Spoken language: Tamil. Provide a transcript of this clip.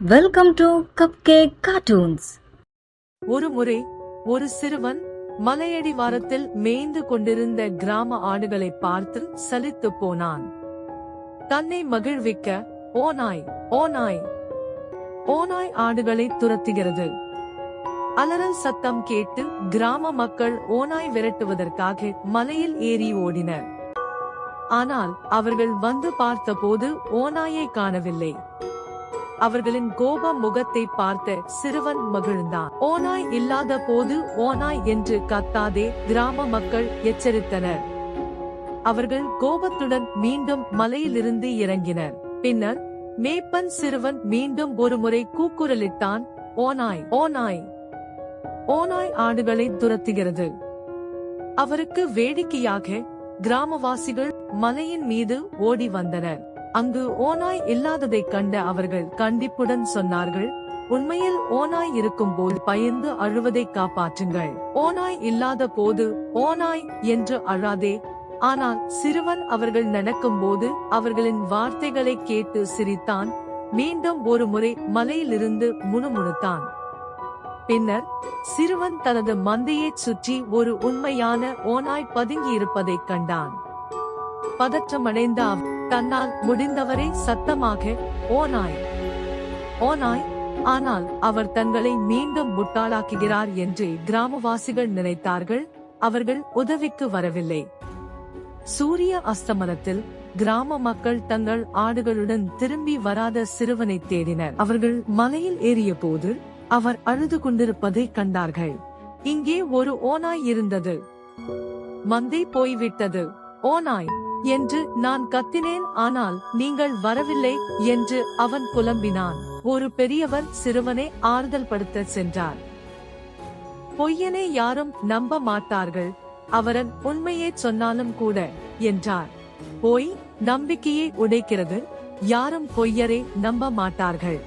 Welcome to cupcake cartoons. ஒரு முறை ஒரு சிறுவன் மலையடிவாரத்தில் மேய்ந்து கொண்டிருந்த கிராம ஆடுகளை பார்த்து சலித்துப் போனான். தன்னை மகிழ்விக்க ஓநாய் ஓநாய் ஓநாய் ஆடுகளை துரத்துகிறது. அலறல் சத்தம் கேட்டு கிராம மக்கள் ஓநாய் விரட்டுவதற்காக மலையில் ஏறி ஓடினர். ஆனால் அவர்கள் வந்து பார்த்தபோது ஓநாயை காணவில்லை. அவர்களின் கோப முகத்தை பார்த்த சிறுவன் மகிழ்ந்தான். ஓநாய் இல்லாத போது ஓநாய் என்று கத்தாதே, கிராம மக்கள் எச்சரித்தனர். அவர்கள் கோபத்துடன் மீண்டும் மலையிலிருந்து இறங்கினர். பின்னர் மேய்ப்பன் சிறுவன் மீண்டும் ஒருமுறை கூக்குரலிட்டான், ஓநாய் ஓநாய் ஓநாய் ஆடுகளை துரத்துகிறது. அவருக்கு வேடிக்கையாக கிராமவாசிகள் மலையின் மீது ஓடி வந்தனர். அங்கு ஓநாய் இல்லாததைக் கண்ட அவர்கள் கண்டிப்புடன் சொன்னார்கள், உண்மையில் ஓநாய் இருக்கும் போது பயந்து அழுவதை காப்பாற்றுங்கள். ஓநாய் இல்லாத போது ஓநாய் என்று அழாதே. ஆனால் சிறுவன் அவர்கள் நடக்கும்போது அவர்களின் வார்த்தைகளை கேட்டு சிரித்தான். மீண்டும் ஒரு முறை மலையிலிருந்து முணுமுணுத்தான். பின்னர் சிறுவன் தனது மந்தையைச் சுற்றி ஒரு உண்மையான ஓநாய் பதுங்கியிருப்பதைக் கண்டான். பதற்றமடைந்த அவர் தன்னால் முடிந்தவரை சத்தமாக ஓநாய் ஓநாய், ஆனால் அவர் தங்களை மீண்டும் முட்டாளாக்குகிறார் என்று கிராமவாசிகள் நினைத்தார்கள். அவர்கள் உதவிக்கு வரவில்லை. சூரிய அஸ்தமனத்தில் கிராம மக்கள் தங்கள் ஆடுகளுடன் திரும்பி வராத சிறுவனை தேடினர். அவர்கள் மலையில் ஏறிய போது அவர் அழுது கொண்டிருப்பதை கண்டார்கள். இங்கே ஒரு ஓநாய் இருந்தது. மந்தை போய்விட்டது. ஓநாய் என்று நான் கத்தினேன், ஆனால் நீங்கள் வரவில்லை என்று அவன் புலம்பினான். ஒரு பெரியவர் சிறுவனை ஆறுதல் படுத்த சென்றார். பொய்யனை யாரும் நம்ப மாட்டார்கள், அவரன் உண்மையை சொன்னாலும் கூட என்றார். பொய் நம்பிக்கையை உடைக்கிறது. யாரும் பொய்யரை நம்ப மாட்டார்கள்.